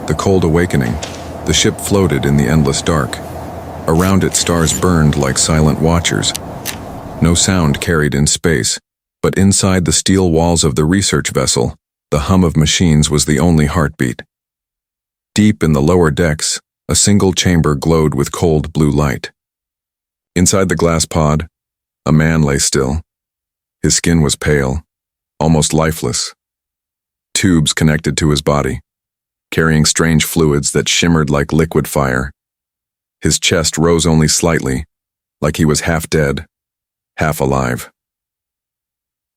The cold awakening. The ship floated in the endless dark. Around it, stars burned like silent watchers. No sound carried in space, but inside the steel walls of the research vessel, the hum of machines was the only heartbeat. Deep in the lower decks, a single chamber glowed with cold blue light. Inside the glass pod, a man lay still. His skin was pale, almost lifeless. Tubes connected to his body, carrying strange fluids that shimmered like liquid fire. His chest rose only slightly, like he was half dead, half alive.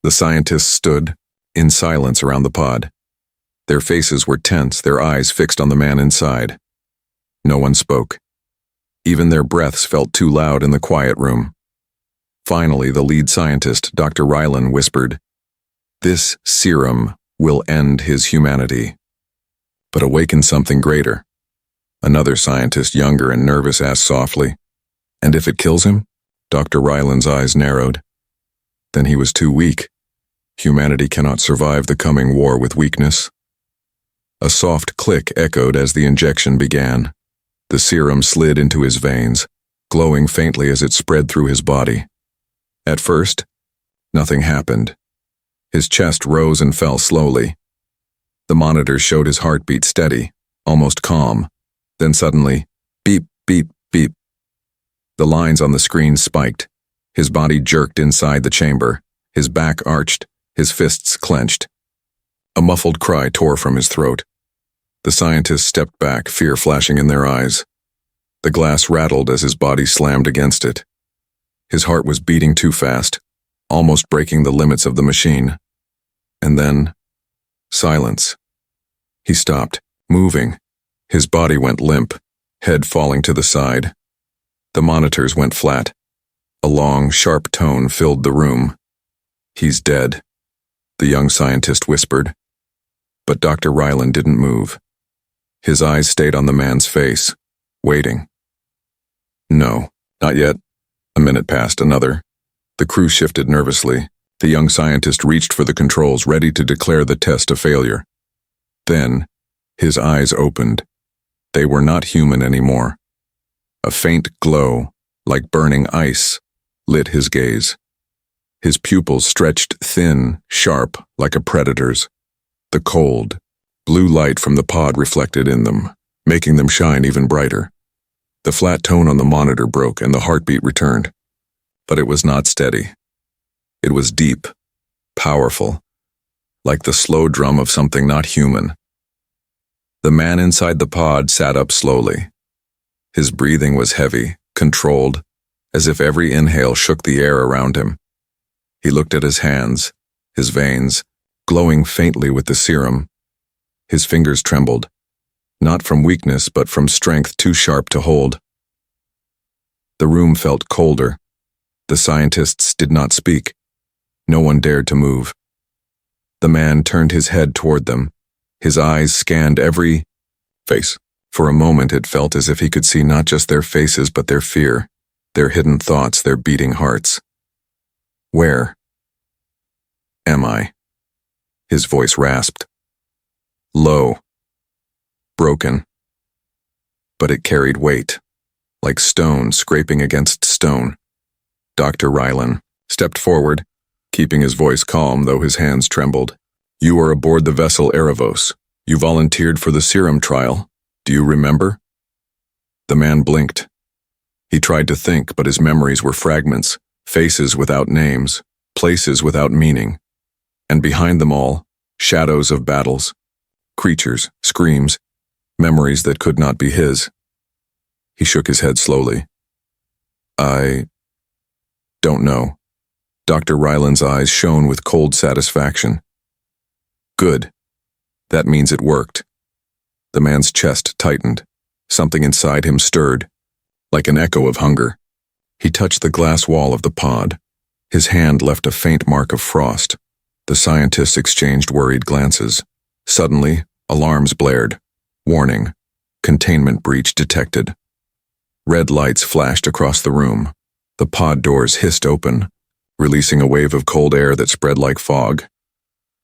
The scientists stood, in silence around the pod. Their faces were tense, their eyes fixed on the man inside. No one spoke. Even their breaths felt too loud in the quiet room. Finally, the lead scientist, Dr. Rylan, whispered, "This serum will end his humanity, but awaken something greater." Another scientist, younger and nervous, asked softly, "And if it kills him?" Dr. Rylan's eyes narrowed. "Then he was too weak. Humanity cannot survive the coming war with weakness." A soft click echoed as the injection began. The serum slid into his veins, glowing faintly as it spread through his body. At first, nothing happened. His chest rose and fell slowly. The monitor showed his heartbeat steady, almost calm. Then suddenly, beep, beep, beep. The lines on the screen spiked. His body jerked inside the chamber, his back arched, his fists clenched. A muffled cry tore from his throat. The scientists stepped back, fear flashing in their eyes. The glass rattled as his body slammed against it. His heart was beating too fast, almost breaking the limits of the machine. And then, silence. He stopped, moving. His body went limp, head falling to the side. The monitors went flat. A long, sharp tone filled the room. "He's dead," the young scientist whispered. But Dr. Rylan didn't move. His eyes stayed on the man's face, waiting. "No, not yet." A minute passed, another. The crew shifted nervously. The young scientist reached for the controls, ready to declare the test a failure. Then, his eyes opened. They were not human anymore. A faint glow, like burning ice, lit his gaze. His pupils stretched thin, sharp, like a predator's. The cold, blue light from the pod reflected in them, making them shine even brighter. The flat tone on the monitor broke and the heartbeat returned. But it was not steady. It was deep, powerful, like the slow drum of something not human. The man inside the pod sat up slowly. His breathing was heavy, controlled, as if every inhale shook the air around him. He looked at his hands, his veins, glowing faintly with the serum. His fingers trembled, not from weakness but from strength too sharp to hold. The room felt colder. The scientists did not speak. No one dared to move. The man turned his head toward them. His eyes scanned every face. For a moment it felt as if he could see not just their faces but their fear, their hidden thoughts, their beating hearts. "Where am I?" His voice rasped. Low. Broken. But it carried weight, like stone scraping against stone. Dr. Rylan stepped forward, keeping his voice calm though his hands trembled. "You are aboard the vessel Erebos. You volunteered for the serum trial. Do you remember?" The man blinked. He tried to think, but his memories were fragments, faces without names, places without meaning. And behind them all, shadows of battles, creatures, screams, memories that could not be his. He shook his head slowly. "I don't know." Dr. Rylan's eyes shone with cold satisfaction. "Good. That means it worked." The man's chest tightened. Something inside him stirred, like an echo of hunger. He touched the glass wall of the pod. His hand left a faint mark of frost. The scientists exchanged worried glances. Suddenly, alarms blared. Warning. Containment breach detected. Red lights flashed across the room. The pod doors hissed open, releasing a wave of cold air that spread like fog.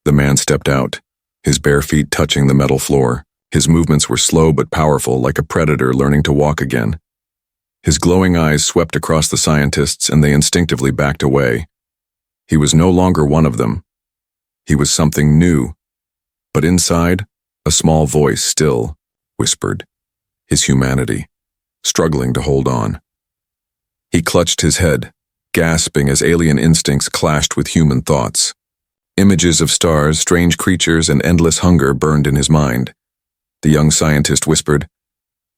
The man stepped out, his bare feet touching the metal floor. His movements were slow but powerful, like a predator learning to walk again. His glowing eyes swept across the scientists, and they instinctively backed away. He was no longer one of them. He was something new. But inside, a small voice still whispered, his humanity, struggling to hold on. He clutched his head, gasping as alien instincts clashed with human thoughts. Images of stars, strange creatures, and endless hunger burned in his mind. The young scientist whispered,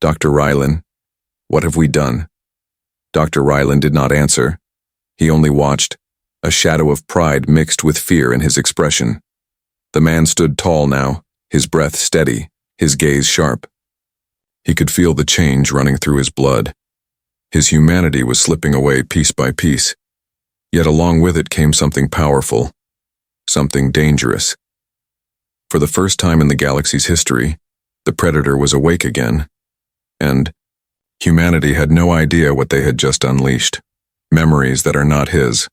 "Dr. Rylan, what have we done?" Dr. Rylan did not answer. He only watched, a shadow of pride mixed with fear in his expression. The man stood tall now, his breath steady, his gaze sharp. He could feel the change running through his blood. His humanity was slipping away piece by piece. Yet along with it came something powerful, something dangerous. For the first time in the galaxy's history, the Predator was awake again, and humanity had no idea what they had just unleashed. Memories that are not his.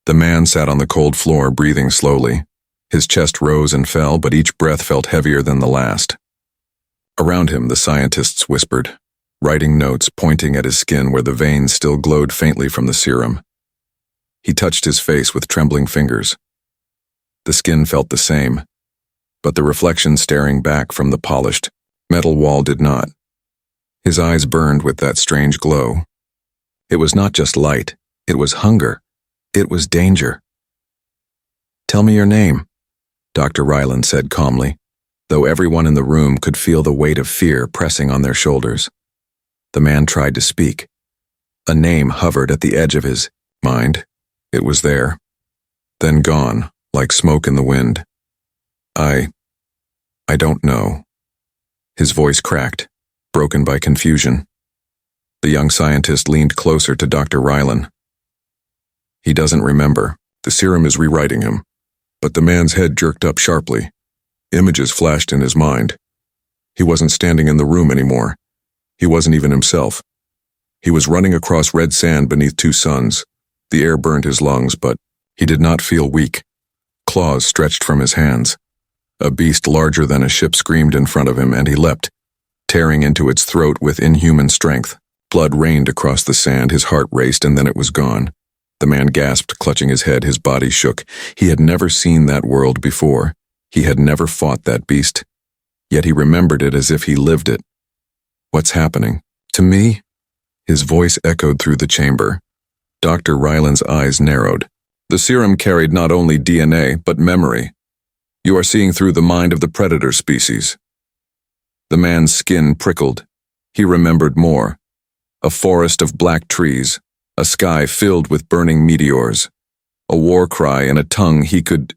The man sat on the cold floor, breathing slowly. His chest rose and fell, but each breath felt heavier than the last. Around him, the scientists whispered, writing notes, pointing at his skin where the veins still glowed faintly from the serum. He touched his face with trembling fingers. The skin felt the same, but the reflection staring back from the polished metal wall did not. His eyes burned with that strange glow. It was not just light, it was hunger. It was danger. "Tell me your name," Dr. Rylan said calmly, though everyone in the room could feel the weight of fear pressing on their shoulders. The man tried to speak. A name hovered at the edge of his mind. It was there, then gone, like smoke in the wind. I don't know." His voice cracked, broken by confusion. The young scientist leaned closer to Dr. Rylan. "He doesn't remember. The serum is rewriting him." But the man's head jerked up sharply. Images flashed in his mind. He wasn't standing in the room anymore. He wasn't even himself. He was running across red sand beneath two suns. The air burned his lungs, but he did not feel weak. Claws stretched from his hands. A beast larger than a ship screamed in front of him, and he leapt, tearing into its throat with inhuman strength. Blood rained across the sand, his heart raced, and then it was gone. The man gasped, clutching his head, his body shook. He had never seen that world before. He had never fought that beast. Yet he remembered it as if he lived it. "What's happening? To me?" His voice echoed through the chamber. Dr. Rylan's eyes narrowed. "The serum carried not only DNA, but memory. You are seeing through the mind of the predator species." The man's skin prickled. He remembered more. A forest of black trees, a sky filled with burning meteors, a war cry in a tongue he could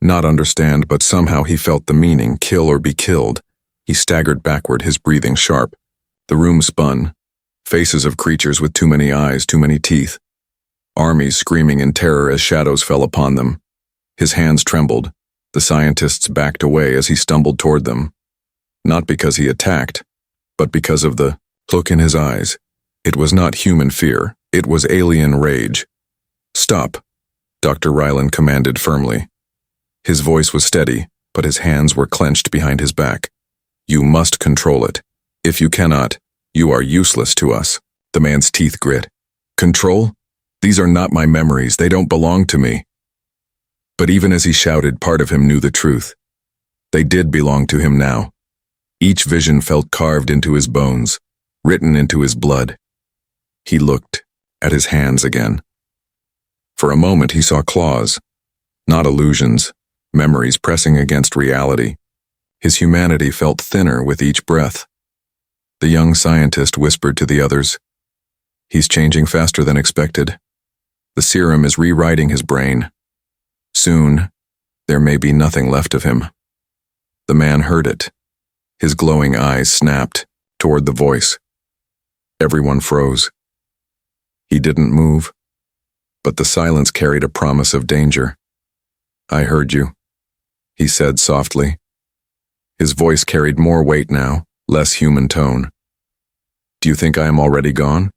not understand, but somehow he felt the meaning, kill or be killed. He staggered backward, his breathing sharp. The room spun. Faces of creatures with too many eyes, too many teeth. Armies screaming in terror as shadows fell upon them. His hands trembled. The scientists backed away as he stumbled toward them. Not because he attacked, but because of the look in his eyes. It was not human fear. It was alien rage. "Stop," Dr. Rylan commanded firmly. His voice was steady, but his hands were clenched behind his back. "You must control it. If you cannot, you are useless to us." The man's teeth grit. "Control? These are not my memories. They don't belong to me." But even as he shouted, part of him knew the truth. They did belong to him now. Each vision felt carved into his bones, written into his blood. He looked at his hands again. For a moment he saw claws, not illusions, memories pressing against reality. His humanity felt thinner with each breath. The young scientist whispered to the others, "He's changing faster than expected. The serum is rewriting his brain. Soon, there may be nothing left of him." The man heard it. His glowing eyes snapped toward the voice. Everyone froze. He didn't move, but the silence carried a promise of danger. "I heard you," he said softly. His voice carried more weight now, less human tone. "Do you think I am already gone?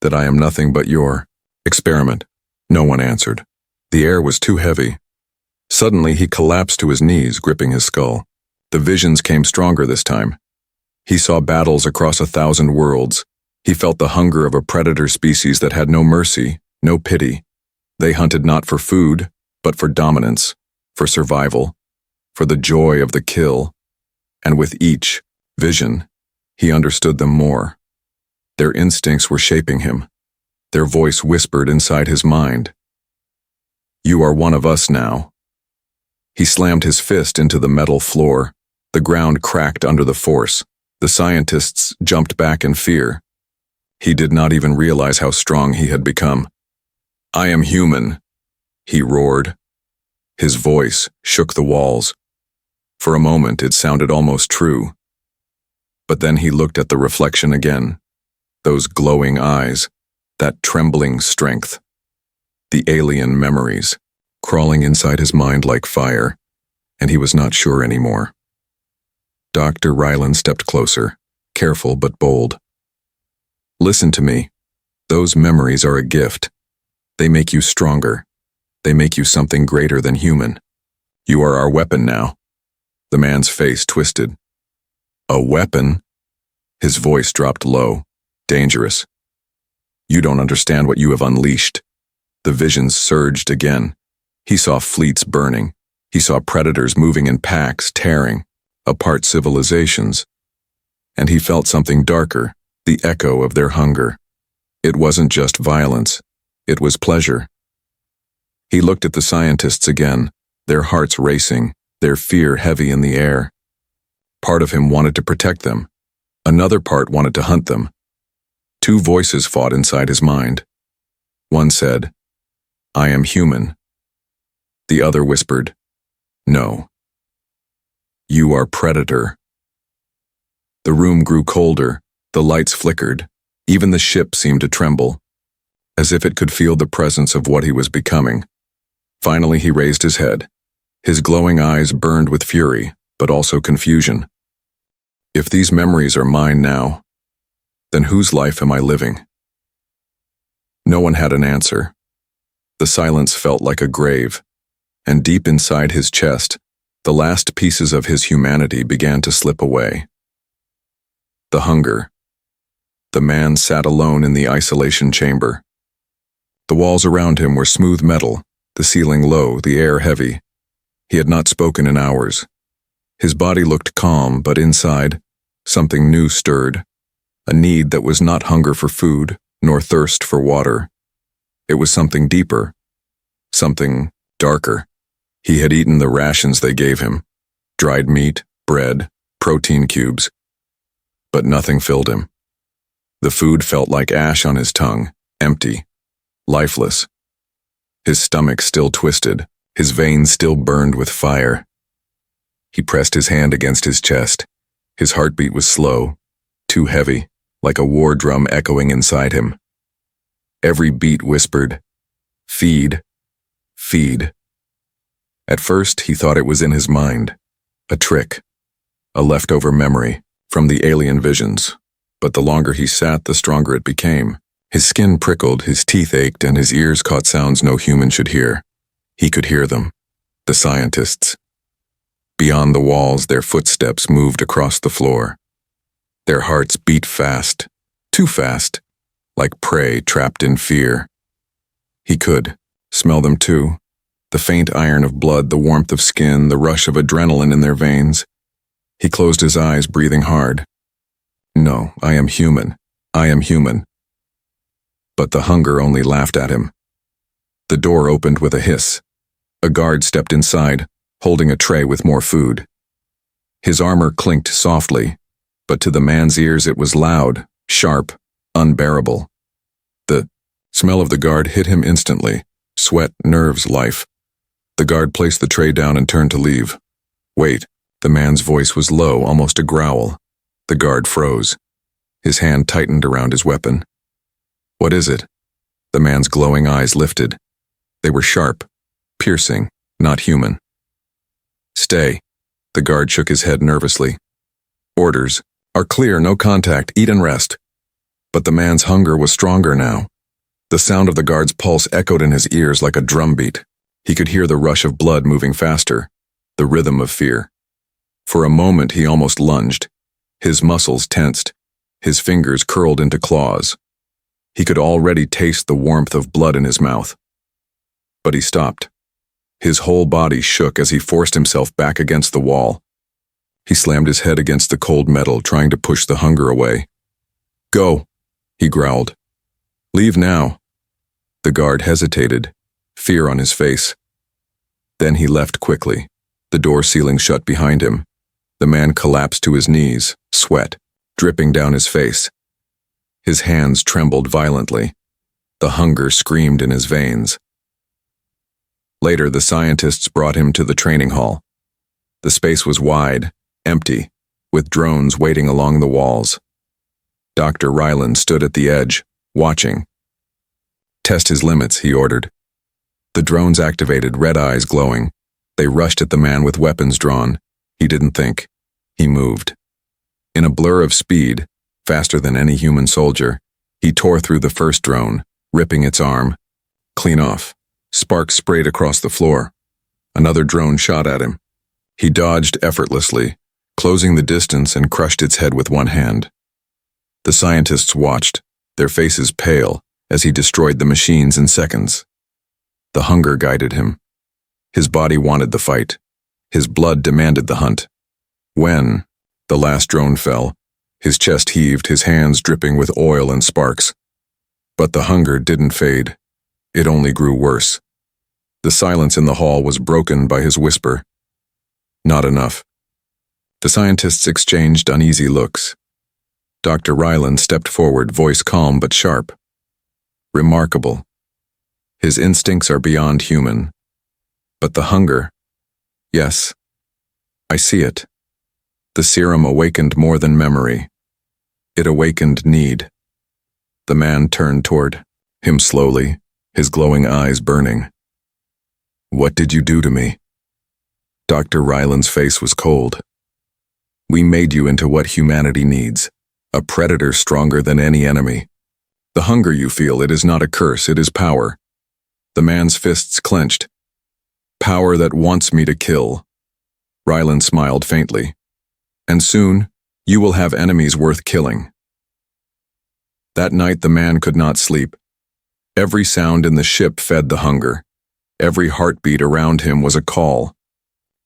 That I am nothing but your experiment?" No one answered. The air was too heavy. Suddenly he collapsed to his knees, gripping his skull. The visions came stronger this time. He saw battles across 1,000 worlds. He felt the hunger of a predator species that had no mercy, no pity. They hunted not for food, but for dominance, for survival, for the joy of the kill. And with each vision, he understood them more. Their instincts were shaping him. Their voice whispered inside his mind. "You are one of us now." He slammed his fist into the metal floor. The ground cracked under the force. The scientists jumped back in fear. He did not even realize how strong he had become. "I am human," he roared. His voice shook the walls. For a moment it sounded almost true. But then he looked at the reflection again. Those glowing eyes, that trembling strength. The alien memories, crawling inside his mind like fire, and he was not sure anymore. Dr. Ryland stepped closer, careful but bold. "Listen to me. Those memories are a gift. They make you stronger. They make you something greater than human. You are our weapon now." The man's face twisted. "A weapon?" His voice dropped low, dangerous. "You don't understand what you have unleashed." The visions surged again. He saw fleets burning. He saw predators moving in packs, tearing apart civilizations. And he felt something darker, the echo of their hunger. It wasn't just violence. It was pleasure. He looked at the scientists again, their hearts racing, their fear heavy in the air. Part of him wanted to protect them. Another part wanted to hunt them. Two voices fought inside his mind. One said, "I am human." The other whispered, "No. You are predator." The room grew colder, the lights flickered, even the ship seemed to tremble, as if it could feel the presence of what he was becoming. Finally he raised his head. His glowing eyes burned with fury, but also confusion. "If these memories are mine now, then whose life am I living?" No one had an answer. The silence felt like a grave, and deep inside his chest, the last pieces of his humanity began to slip away. The hunger. The man sat alone in the isolation chamber. The walls around him were smooth metal, the ceiling low, the air heavy. He had not spoken in hours. His body looked calm, but inside, something new stirred, a need that was not hunger for food, nor thirst for water. It was something deeper, something darker. He had eaten the rations they gave him, dried meat, bread, protein cubes, but nothing filled him. The food felt like ash on his tongue, empty, lifeless. His stomach still twisted, his veins still burned with fire. He pressed his hand against his chest. His heartbeat was slow, too heavy, like a war drum echoing inside him. Every beat whispered, "Feed, feed." At first, he thought it was in his mind, a trick, a leftover memory from the alien visions. But the longer he sat, the stronger it became. His skin prickled, his teeth ached, and his ears caught sounds no human should hear. He could hear them, the scientists. Beyond the walls, their footsteps moved across the floor. Their hearts beat fast, too fast, like prey trapped in fear. He could smell them too. The faint iron of blood, the warmth of skin, the rush of adrenaline in their veins. He closed his eyes, breathing hard. "No, I am human. I am human." But the hunger only laughed at him. The door opened with a hiss. A guard stepped inside, holding a tray with more food. His armor clinked softly, but to the man's ears it was loud, sharp, unbearable. The smell of the guard hit him instantly. Sweat, nerves, life. The guard placed the tray down and turned to leave. "Wait." The man's voice was low, almost a growl. The guard froze. His hand tightened around his weapon. "What is it?" The man's glowing eyes lifted. They were sharp, piercing, not human. "Stay." The guard shook his head nervously. "Orders are clear, no contact, eat and rest." But the man's hunger was stronger now. The sound of the guard's pulse echoed in his ears like a drumbeat. He could hear the rush of blood moving faster, the rhythm of fear. For a moment he almost lunged. His muscles tensed, his fingers curled into claws. He could already taste the warmth of blood in his mouth. But he stopped. His whole body shook as he forced himself back against the wall. He slammed his head against the cold metal, trying to push the hunger away. "Go," he growled. "Leave now." The guard hesitated, fear on his face. Then he left quickly, the door sealing shut behind him. The man collapsed to his knees, sweat dripping down his face. His hands trembled violently. The hunger screamed in his veins. Later, the scientists brought him to the training hall. The space was wide, empty, with drones waiting along the walls. Dr. Ryland stood at the edge, watching. "Test his limits," he ordered. The drones activated, red eyes glowing. They rushed at the man with weapons drawn. He didn't think. He moved. In a blur of speed, faster than any human soldier, he tore through the first drone, ripping its arm. Clean off. Sparks sprayed across the floor. Another drone shot at him. He dodged effortlessly, closing the distance, and crushed its head with one hand. The scientists watched, their faces pale, as he destroyed the machines in seconds. The hunger guided him. His body wanted the fight. His blood demanded the hunt. When the last drone fell, his chest heaved, his hands dripping with oil and sparks. But the hunger didn't fade. It only grew worse. The silence in the hall was broken by his whisper. "Not enough." The scientists exchanged uneasy looks. Dr. Ryland stepped forward, voice calm but sharp. "Remarkable. His instincts are beyond human. But the hunger, yes, I see it. The serum awakened more than memory. It awakened need." The man turned toward him slowly, his glowing eyes burning. "What did you do to me?" Dr. Ryland's face was cold. "We made you into what humanity needs, a predator stronger than any enemy. The hunger you feel, it is not a curse, it is power." The man's fists clenched. "Power that wants me to kill." Ryland smiled faintly. "And soon, you will have enemies worth killing." That night the man could not sleep. Every sound in the ship fed the hunger. Every heartbeat around him was a call.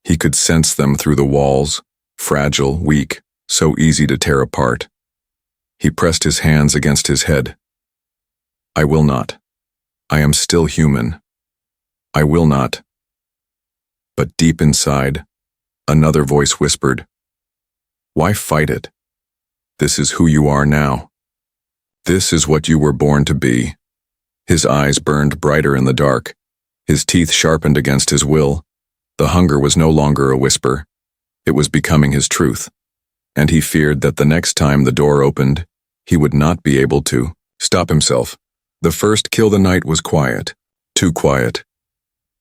He could sense them through the walls, fragile, weak, so easy to tear apart. He pressed his hands against his head. "I will not. I am still human. I will not." But deep inside, another voice whispered, "Why fight it? This is who you are now. This is what you were born to be." His eyes burned brighter in the dark, his teeth sharpened against his will. The hunger was no longer a whisper. It was becoming his truth. And he feared that the next time the door opened, he would not be able to stop himself. The first kill the night was quiet, too quiet.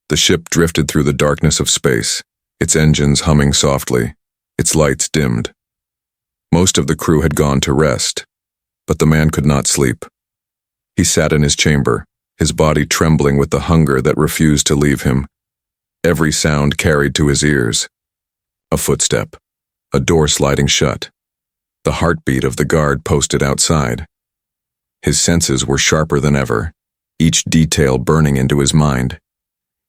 The ship drifted through the darkness of space, its engines humming softly, its lights dimmed. Most of the crew had gone to rest, but the man could not sleep. He sat in his chamber, his body trembling with the hunger that refused to leave him. Every sound carried to his ears. A footstep, a door sliding shut, the heartbeat of the guard posted outside. His senses were sharper than ever, each detail burning into his mind.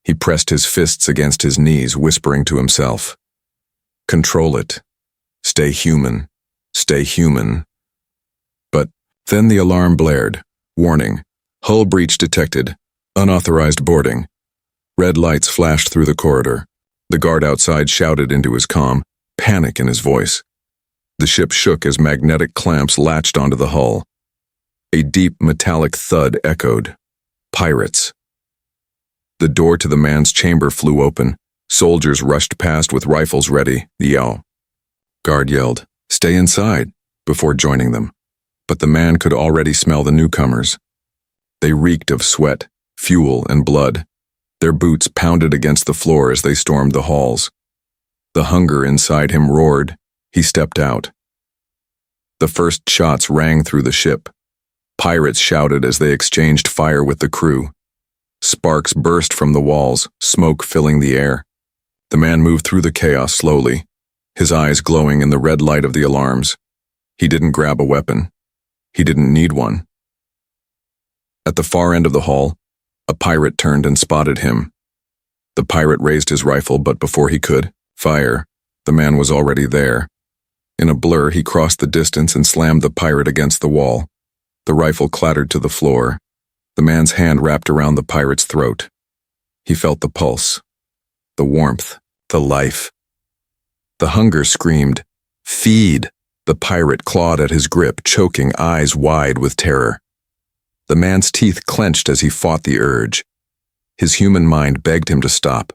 He pressed his fists against his knees, whispering to himself, "Control it. Stay human. Stay human." But then the alarm blared. Warning. Hull breach detected. Unauthorized boarding. Red lights flashed through the corridor. The guard outside shouted into his comm, panic in his voice. The ship shook as magnetic clamps latched onto the hull. A deep metallic thud echoed. Pirates. The door to the man's chamber flew open. Soldiers rushed past with rifles ready. "Yo." Guard yelled, "Stay inside," before joining them. But the man could already smell the newcomers. They reeked of sweat, fuel, and blood. Their boots pounded against the floor as they stormed the halls. The hunger inside him roared. He stepped out. The first shots rang through the ship. Pirates shouted as they exchanged fire with the crew. Sparks burst from the walls, smoke filling the air. The man moved through the chaos slowly, his eyes glowing in the red light of the alarms. He didn't grab a weapon. He didn't need one. At the far end of the hall, a pirate turned and spotted him. The pirate raised his rifle, but before he could fire, the man was already there. In a blur, he crossed the distance and slammed the pirate against the wall. The rifle clattered to the floor. The man's hand wrapped around the pirate's throat. He felt the pulse, the warmth, the life. The hunger screamed, "Feed!" The pirate clawed at his grip, choking, eyes wide with terror. The man's teeth clenched as he fought the urge. His human mind begged him to stop,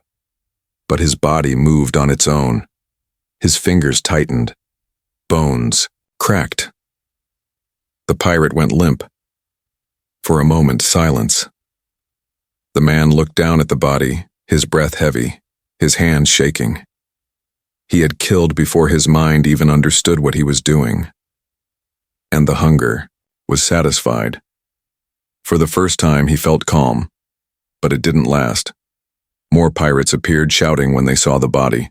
but his body moved on its own. His fingers tightened. Bones cracked. The pirate went limp. For a moment, silence. The man looked down at the body, his breath heavy, his hands shaking. He had killed before his mind even understood what he was doing. And the hunger was satisfied. For the first time, he felt calm, but it didn't last. More pirates appeared, shouting when they saw the body.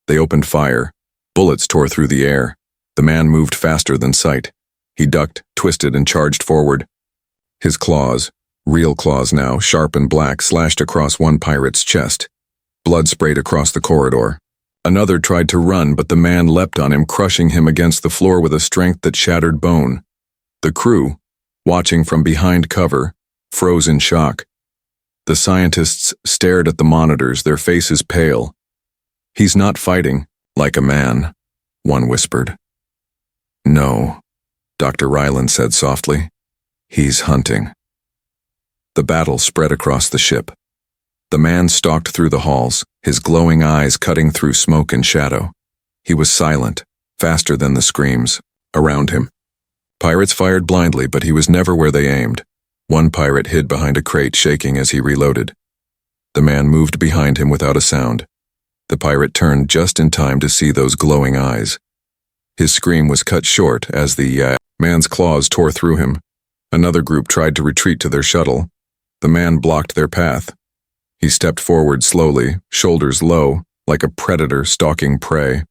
They opened fire. Bullets tore through the air. The man moved faster than sight. He ducked, twisted, and charged forward. His claws, real claws now, sharp and black, slashed across one pirate's chest. Blood sprayed across the corridor. Another tried to run, but the man leapt on him, crushing him against the floor with a strength that shattered bone. The crew, watching from behind cover, froze in shock. The scientists stared at the monitors, their faces pale. "He's not fighting like a man," one whispered. "No," Dr. Ryland said softly. "He's hunting." The battle spread across the ship. The man stalked through the halls, his glowing eyes cutting through smoke and shadow. He was silent, faster than the screams around him. Pirates fired blindly, but he was never where they aimed. One pirate hid behind a crate, shaking as he reloaded. The man moved behind him without a sound. The pirate turned just in time to see those glowing eyes. His scream was cut short as the man's claws tore through him. Another group tried to retreat to their shuttle. The man blocked their path. He stepped forward slowly, shoulders low, like a predator stalking prey.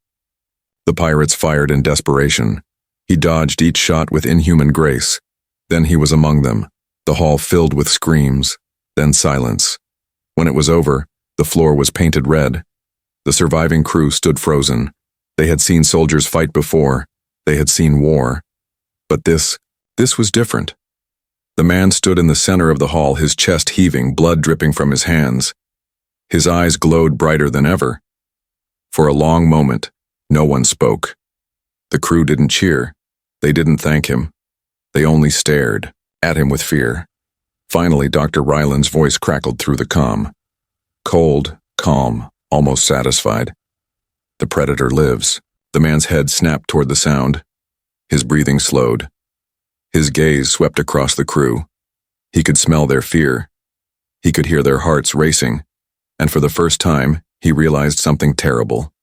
The pirates fired in desperation. He dodged each shot with inhuman grace. Then he was among them, the hall filled with screams, then silence. When it was over, the floor was painted red. The surviving crew stood frozen. They had seen soldiers fight before. They had seen war. But this was different. The man stood in the center of the hall, his chest heaving, blood dripping from his hands. His eyes glowed brighter than ever. For a long moment, no one spoke. The crew didn't cheer. They didn't thank him. They only stared at him with fear. Finally, Dr. Ryland's voice crackled through the comm. Cold, calm, almost satisfied. "The predator lives." The man's head snapped toward the sound. His breathing slowed. His gaze swept across the crew. He could smell their fear. He could hear their hearts racing. And for the first time, he realized something terrible.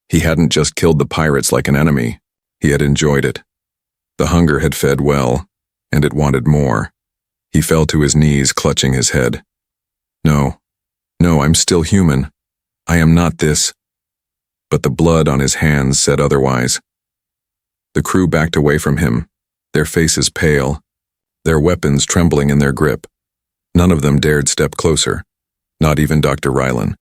He hadn't just killed the pirates like an enemy. He had enjoyed it. The hunger had fed well, and it wanted more. He fell to his knees, clutching his head. No, I'm still human. I am not this." But the blood on his hands said otherwise. The crew backed away from him, their faces pale, their weapons trembling in their grip. None of them dared step closer, not even Dr. Ryland.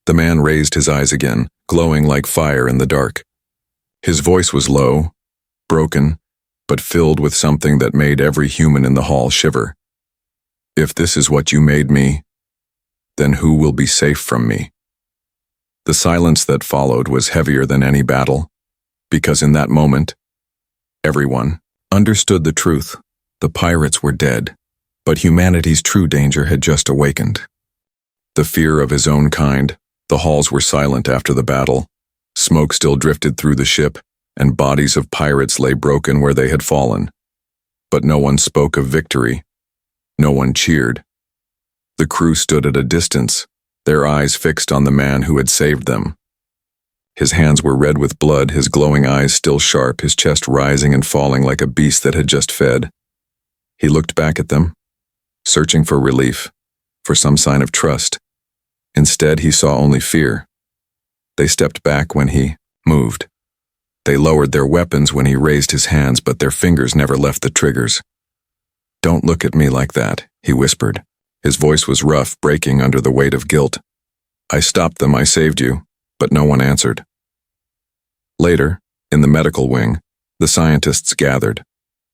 The man raised his eyes again, glowing like fire in the dark. His voice was low, broken, but filled with something that made every human in the hall shiver. "If this is what you made me, then who will be safe from me?" The silence that followed was heavier than any battle, because in that moment, everyone understood the truth. The pirates were dead, but humanity's true danger had just awakened. The fear of his own kind. The halls were silent after the battle. Smoke still drifted through the ship, and bodies of pirates lay broken where they had fallen. But no one spoke of victory. No one cheered. The crew stood at a distance, their eyes fixed on the man who had saved them. His hands were red with blood, his glowing eyes still sharp, his chest rising and falling like a beast that had just fed. He looked back at them, searching for relief, for some sign of trust. Instead, he saw only fear. They stepped back when he moved. They lowered their weapons when he raised his hands, but their fingers never left the triggers. "Don't look at me like that," he whispered. His voice was rough, breaking under the weight of guilt. "I stopped them, I saved you," but no one answered. Later, in the medical wing, the scientists gathered.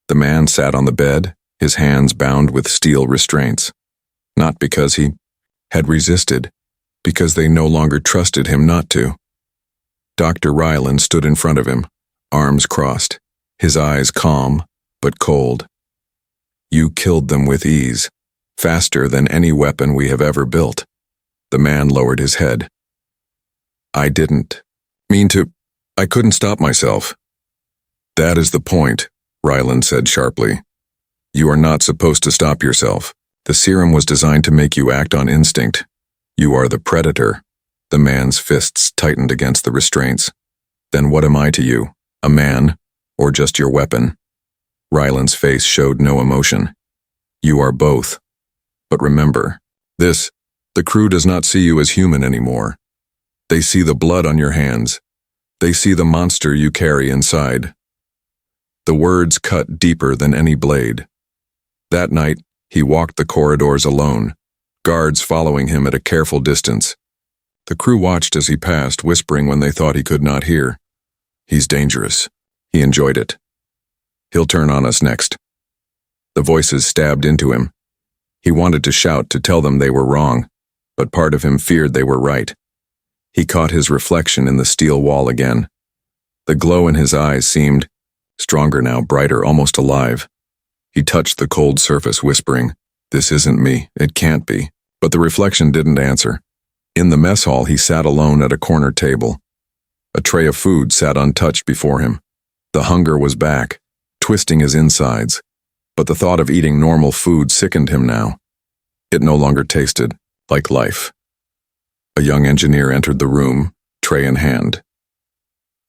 The man sat on the bed, his hands bound with steel restraints. Not because he had resisted, because they no longer trusted him not to. Dr. Ryland stood in front of him, arms crossed, his eyes calm but cold. "You killed them with ease, faster than any weapon we have ever built." The man lowered his head. "I didn't mean to. I couldn't stop myself." "That is the point," Ryland said sharply. "You are not supposed to stop yourself. The serum was designed to make you act on instinct. You are the predator." The man's fists tightened against the restraints. "Then what am I to you? A man, or just your weapon?" Ryland's face showed no emotion. "You are both. But remember, the crew does not see you as human anymore. They see the blood on your hands. They see the monster you carry inside." The words cut deeper than any blade. That night, he walked the corridors alone, guards following him at a careful distance. The crew watched as he passed, whispering when they thought he could not hear. "He's dangerous." He enjoyed it. "He'll turn on us next." The voices stabbed into him. He wanted to shout to tell them they were wrong, but part of him feared they were right. He caught his reflection in the steel wall again. The glow in his eyes seemed stronger now, brighter, almost alive. He touched the cold surface, whispering, "This isn't me, it can't be." But the reflection didn't answer. In the mess hall, he sat alone at a corner table. A tray of food sat untouched before him. The hunger was back, twisting his insides, but the thought of eating normal food sickened him now. It no longer tasted like life. A young engineer entered the room, tray in hand.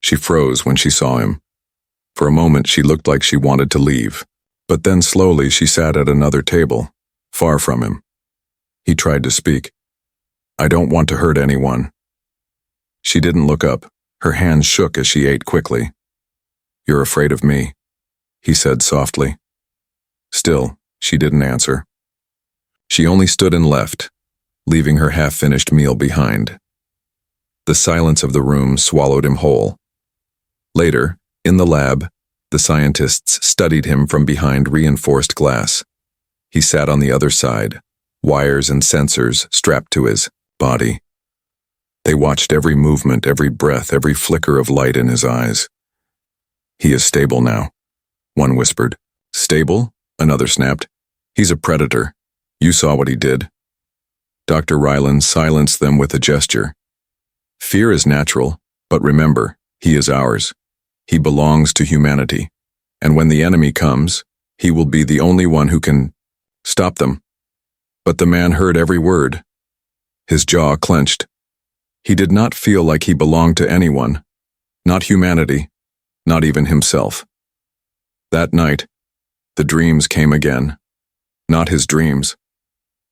She froze when she saw him. For a moment, she looked like she wanted to leave, but then slowly she sat at another table, far from him. He tried to speak. "I don't want to hurt anyone." She didn't look up. Her hands shook as she ate quickly. "You're afraid of me," he said softly. Still, she didn't answer. She only stood and left, leaving her half-finished meal behind. The silence of the room swallowed him whole. Later, in the lab, the scientists studied him from behind reinforced glass. He sat on the other side, wires and sensors strapped to his body. They watched every movement, every breath, every flicker of light in his eyes. "He is stable now," one whispered. "Stable?" another snapped. "He's a predator. You saw what he did." Dr. Ryland silenced them with a gesture. "Fear is natural, but remember, he is ours. He belongs to humanity. And when the enemy comes, he will be the only one who can stop them." But the man heard every word. His jaw clenched. He did not feel like he belonged to anyone, not humanity, not even himself. That night, the dreams came again. Not his dreams.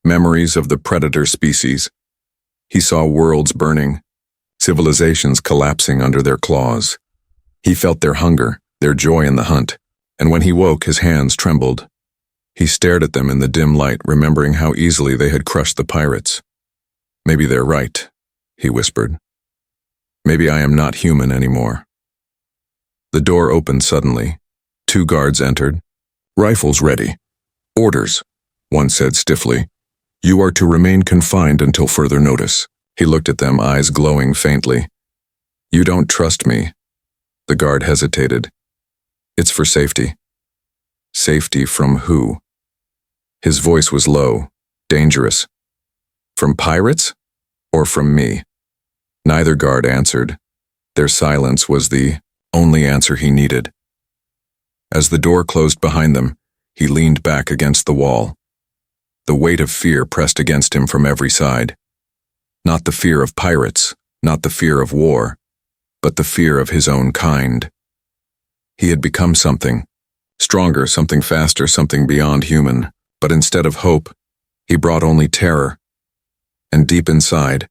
Memories of the predator species. He saw worlds burning, civilizations collapsing under their claws. He felt their hunger, their joy in the hunt, and when he woke, his hands trembled. He stared at them in the dim light, remembering how easily they had crushed the pirates. "Maybe they're right," he whispered. "Maybe I am not human anymore." The door opened suddenly. 2 guards entered. "Rifles ready." "Orders," one said stiffly. "You are to remain confined until further notice." He looked at them, eyes glowing faintly. "You don't trust me." The guard hesitated. "It's for safety." "Safety from who?" His voice was low, dangerous. "From pirates? Or from me?" Neither guard answered. Their silence was the only answer he needed. As the door closed behind them, he leaned back against the wall. The weight of fear pressed against him from every side. Not the fear of pirates, not the fear of war, but the fear of his own kind. He had become something, stronger, something faster, something beyond human, but instead of hope, he brought only terror. And deep inside,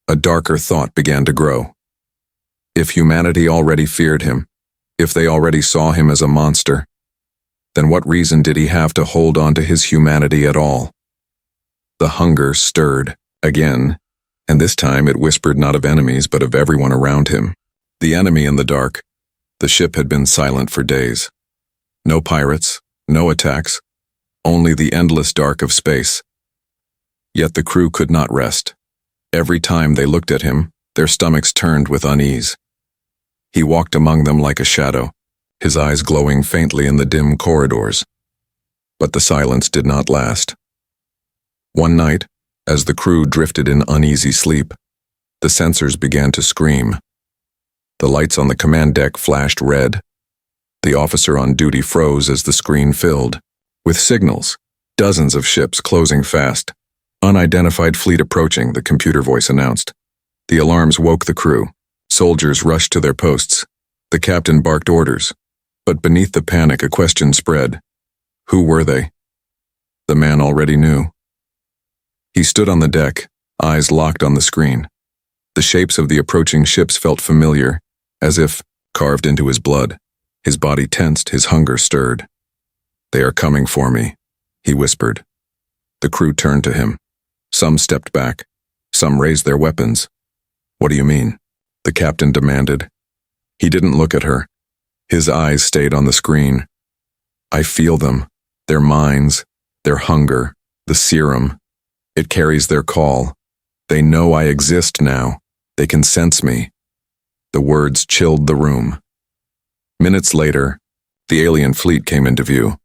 a darker thought began to grow. If humanity already feared him, if they already saw him as a monster, then what reason did he have to hold on to his humanity at all? The hunger stirred, again, and this time it whispered not of enemies but of everyone around him. The enemy in the dark. The ship had been silent for days. No pirates, no attacks, only the endless dark of space. Yet the crew could not rest. Every time they looked at him, their stomachs turned with unease. He walked among them like a shadow, his eyes glowing faintly in the dim corridors. But the silence did not last. One night, as the crew drifted in uneasy sleep, the sensors began to scream. The lights on the command deck flashed red. The officer on duty froze as the screen filled. With signals, dozens of ships closing fast. Unidentified fleet approaching, the computer voice announced. The alarms woke the crew. Soldiers rushed to their posts. The captain barked orders. But beneath the panic, a question spread. Who were they? The man already knew. He stood on the deck, eyes locked on the screen. The shapes of the approaching ships felt familiar, as if carved into his blood. His body tensed, his hunger stirred. They are coming for me, he whispered. The crew turned to him. Some stepped back. Some raised their weapons. What do you mean? The captain demanded. He didn't look at her. His eyes stayed on the screen. I feel them, their minds, their hunger, the serum. It carries their call. They know I exist now. They can sense me. The words chilled the room. Minutes later, the alien fleet came into view.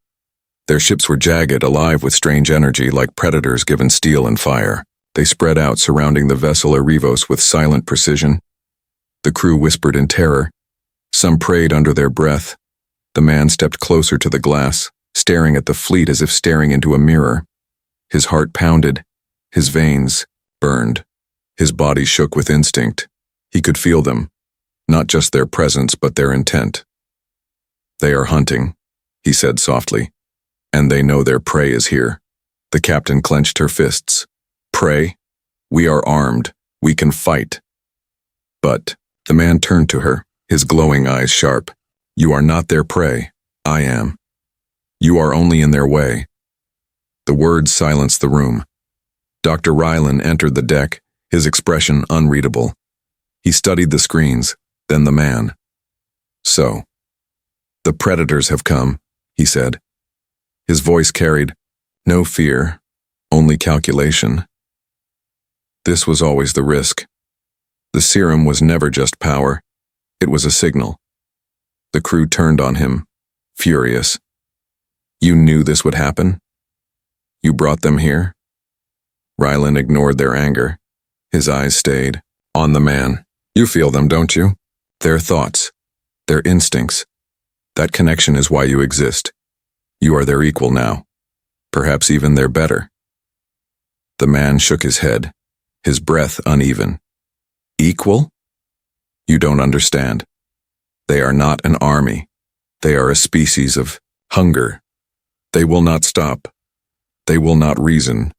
Their ships were jagged, alive with strange energy, like predators given steel and fire. They spread out, surrounding the vessel Erivos with silent precision. The crew whispered in terror. Some prayed under their breath. The man stepped closer to the glass, staring at the fleet as if staring into a mirror. His heart pounded. His veins burned. His body shook with instinct. He could feel them, not just their presence, but their intent. They are hunting, he said softly, and they know their prey is here. The captain clenched her fists. Prey? We are armed. We can fight. But the man turned to her, his glowing eyes sharp. You are not their prey. I am. You are only in their way. The words silenced the room. Dr. Rylan entered the deck, his expression unreadable. He studied the screens, then the man. So, the predators have come, he said. His voice carried no fear, only calculation. This was always the risk. The serum was never just power. It was a signal. The crew turned on him, furious. You knew this would happen? You brought them here? Rylan ignored their anger. His eyes stayed on the man. You feel them, don't you? Their thoughts, their instincts. That connection is why you exist. You are their equal now. Perhaps even their better. The man shook his head, his breath uneven. Equal? You don't understand. They are not an army. They are a species of hunger. They will not stop. They will not reason.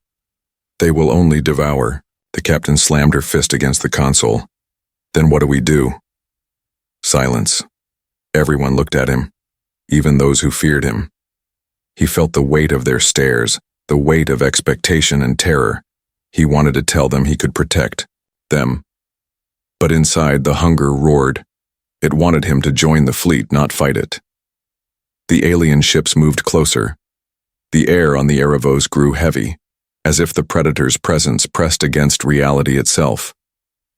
They will only devour. The captain slammed her fist against the console. Then what do we do? Silence. Everyone looked at him, even those who feared him. He felt the weight of their stares, the weight of expectation and terror. He wanted to tell them he could protect them. But inside, the hunger roared. It wanted him to join the fleet, not fight it. The alien ships moved closer. The air on the Erivos grew heavy, as if the predator's presence pressed against reality itself.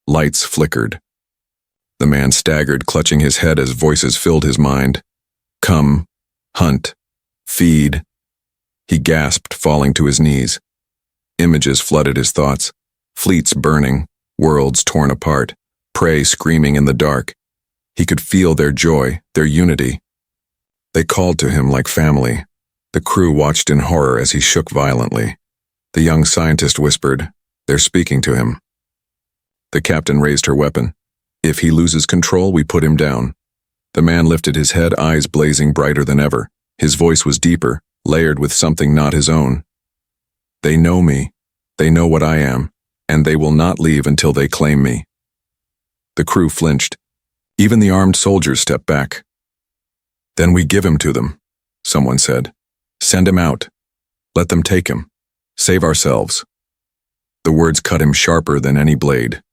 Lights flickered. The man staggered, clutching his head as voices filled his mind. Come, hunt, feed. He gasped, falling to his knees. Images flooded his thoughts. Fleets burning, worlds torn apart, prey screaming in the dark. He could feel their joy, their unity. They called to him like family. The crew watched in horror as he shook violently. The young scientist whispered, "They're speaking to him." The captain raised her weapon. If he loses control, we put him down. The man lifted his head, eyes blazing brighter than ever. His voice was deeper, layered with something not his own. They know me. They know what I am, and they will not leave until they claim me. The crew flinched. Even the armed soldiers stepped back. "Then we give him to them," someone said. "Send him out. Let them take him. Save ourselves." The words cut him sharper than any blade.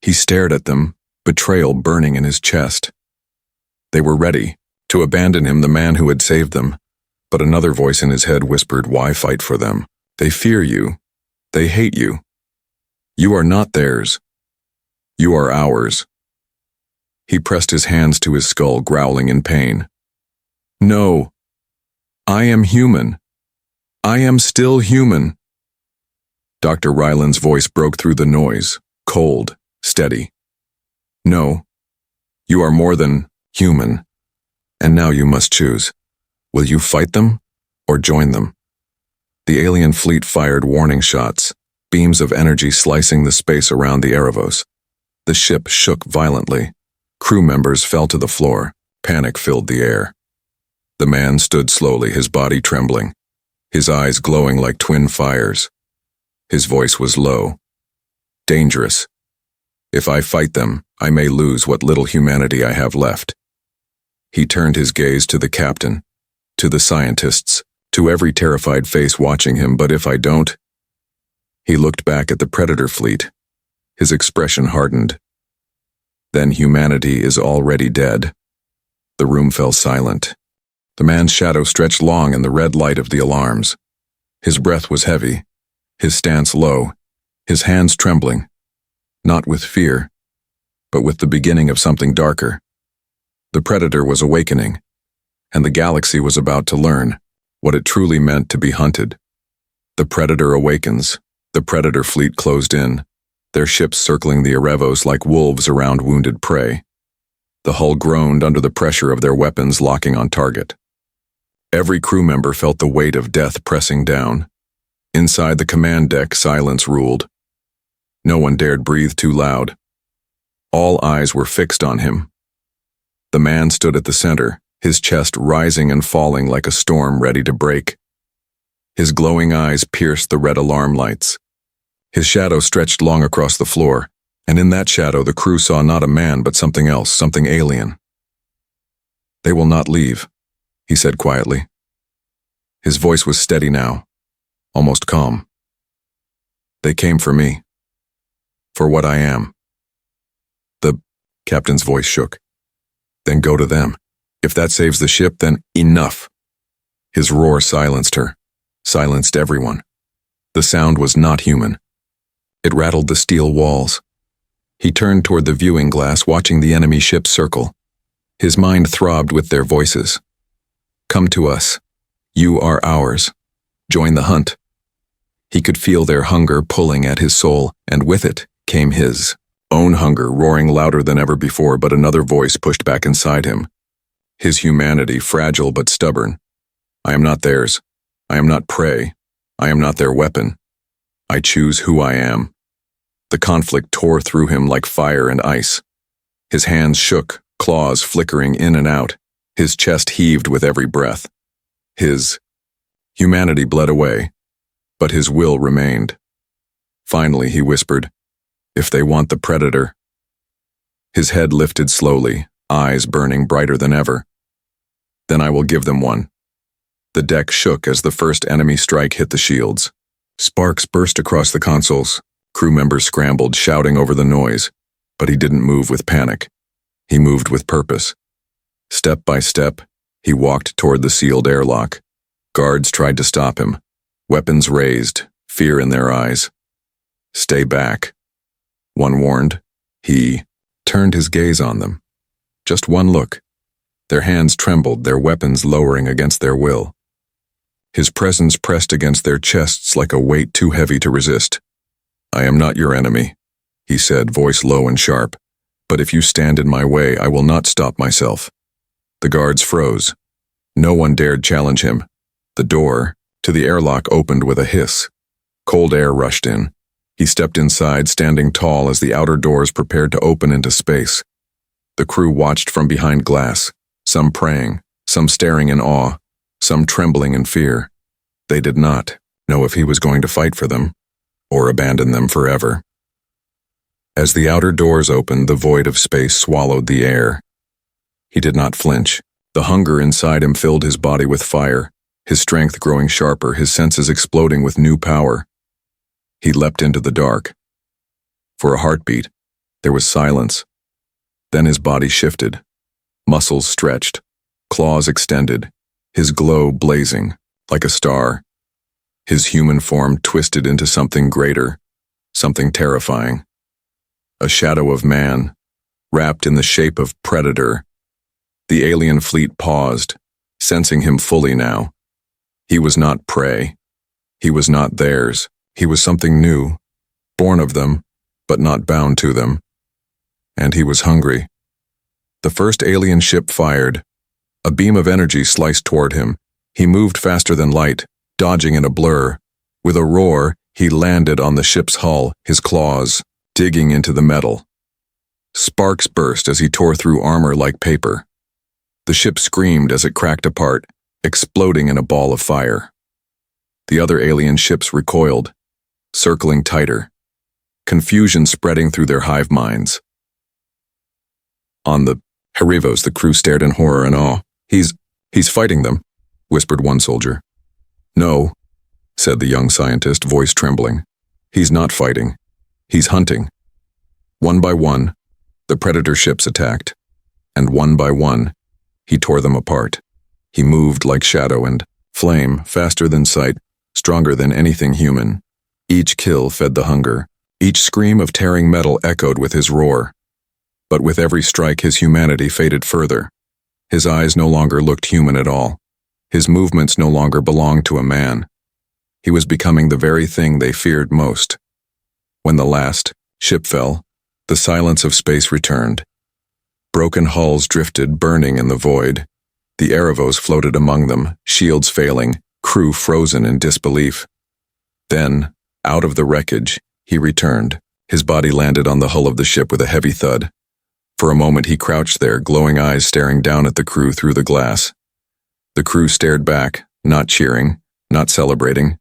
He stared at them, betrayal burning in his chest. They were ready to abandon him, the man who had saved them, but another voice in his head whispered, "Why fight for them? They fear you. They hate you. You are not theirs. You are ours." He pressed his hands to his skull, growling in pain. "No. I am human. I am still human." Dr. Ryland's voice broke through the noise, cold, steady. "No. You are more than human. And now you must choose. Will you fight them or join them?" The alien fleet fired warning shots, beams of energy slicing the space around the Erebos. The ship shook violently. Crew members fell to the floor. Panic filled the air. The man stood slowly, his body trembling, his eyes glowing like twin fires. His voice was low. "Dangerous. If I fight them, I may lose what little humanity I have left." He turned his gaze to the captain, to the scientists, to every terrified face watching him. "But if I don't?" He looked back at the Predator fleet. His expression hardened. "Then humanity is already dead." The room fell silent. The man's shadow stretched long in the red light of the alarms. His breath was heavy, his stance low, his hands trembling, not with fear, but with the beginning of something darker. The Predator was awakening, and the galaxy was about to learn what it truly meant to be hunted. The Predator awakens. The Predator fleet closed in, their ships circling the Erebos like wolves around wounded prey. The hull groaned under the pressure of their weapons locking on target. Every crew member felt the weight of death pressing down. Inside the command deck, silence ruled. No one dared breathe too loud. All eyes were fixed on him. The man stood at the center, his chest rising and falling like a storm ready to break. His glowing eyes pierced the red alarm lights. His shadow stretched long across the floor, and in that shadow the crew saw not a man but something else, something alien. "They will not leave," he said quietly. His voice was steady now, almost calm. "They came for me, for what I am." The captain's voice shook. "Then go to them. If that saves the ship, then enough." His roar silenced her, silenced everyone. The sound was not human. It rattled the steel walls. He turned toward the viewing glass, watching the enemy ship circle. His mind throbbed with their voices. "Come to us. You are ours. Join the hunt." He could feel their hunger pulling at his soul, and with it came his own hunger, roaring louder than ever before, but another voice pushed back inside him. His humanity, fragile but stubborn. "I am not theirs. I am not prey. I am not their weapon. I choose who I am." The conflict tore through him like fire and ice. His hands shook, claws flickering in and out. His chest heaved with every breath. His humanity bled away, but his will remained. Finally, he whispered, "If they want the Predator." His head lifted slowly, eyes burning brighter than ever. "Then I will give them one." The deck shook as the first enemy strike hit the shields. Sparks burst across the consoles. Crew members scrambled, shouting over the noise, but he didn't move with panic. He moved with purpose. Step by step, he walked toward the sealed airlock. Guards tried to stop him, weapons raised, fear in their eyes. "Stay back," one warned. He turned his gaze on them. Just one look. Their hands trembled, their weapons lowering against their will. His presence pressed against their chests like a weight too heavy to resist. "I am not your enemy," he said, voice low and sharp. "But if you stand in my way, I will not stop myself." The guards froze. No one dared challenge him. The door to the airlock opened with a hiss. Cold air rushed in. He stepped inside, standing tall as the outer doors prepared to open into space. The crew watched from behind glass, some praying, some staring in awe, some trembling in fear. They did not know if he was going to fight for them or abandon them forever. As the outer doors opened, the void of space swallowed the air. He did not flinch. The hunger inside him filled his body with fire, his strength growing sharper, his senses exploding with new power. He leapt into the dark. For a heartbeat, there was silence. Then his body shifted. Muscles stretched, claws extended, his glow blazing like a star. His human form twisted into something greater, something terrifying. A shadow of man, wrapped in the shape of predator. The alien fleet paused, sensing him fully now. He was not prey. He was not theirs. He was something new, born of them, but not bound to them. And he was hungry. The first alien ship fired. A beam of energy sliced toward him. He moved faster than light, dodging in a blur. With a roar, he landed on the ship's hull, his claws digging into the metal. Sparks burst as he tore through armor like paper. The ship screamed as it cracked apart, exploding in a ball of fire. The other alien ships recoiled, circling tighter, confusion spreading through their hive minds. On the Herivos, the crew stared in horror and awe. He's fighting them, whispered one soldier. No, said the young scientist, voice trembling. He's not fighting. He's hunting. One by one, the predator ships attacked, and one by one, he tore them apart. He moved like shadow and flame, faster than sight, stronger than anything human. Each kill fed the hunger. Each scream of tearing metal echoed with his roar. But with every strike, his humanity faded further. His eyes no longer looked human at all. His movements no longer belonged to a man. He was becoming the very thing they feared most. When the last ship fell, the silence of space returned. Broken hulls drifted, burning in the void. The Erebos floated among them, shields failing, crew frozen in disbelief. Then, out of the wreckage, he returned. His body landed on the hull of the ship with a heavy thud. For a moment he crouched there, glowing eyes staring down at the crew through the glass. The crew stared back, not cheering, not celebrating.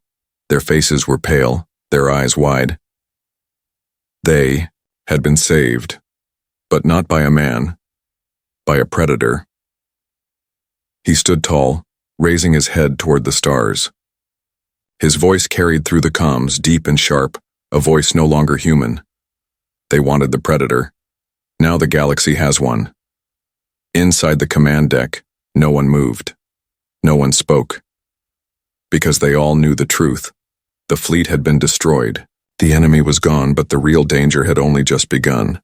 Their faces were pale, their eyes wide. They had been saved, but not by a man, by a predator. He stood tall, raising his head toward the stars. His voice carried through the comms, deep and sharp, a voice no longer human. They wanted the predator. Now the galaxy has one. Inside the command deck, no one moved. No one spoke. Because they all knew the truth. The fleet had been destroyed. The enemy was gone, but the real danger had only just begun.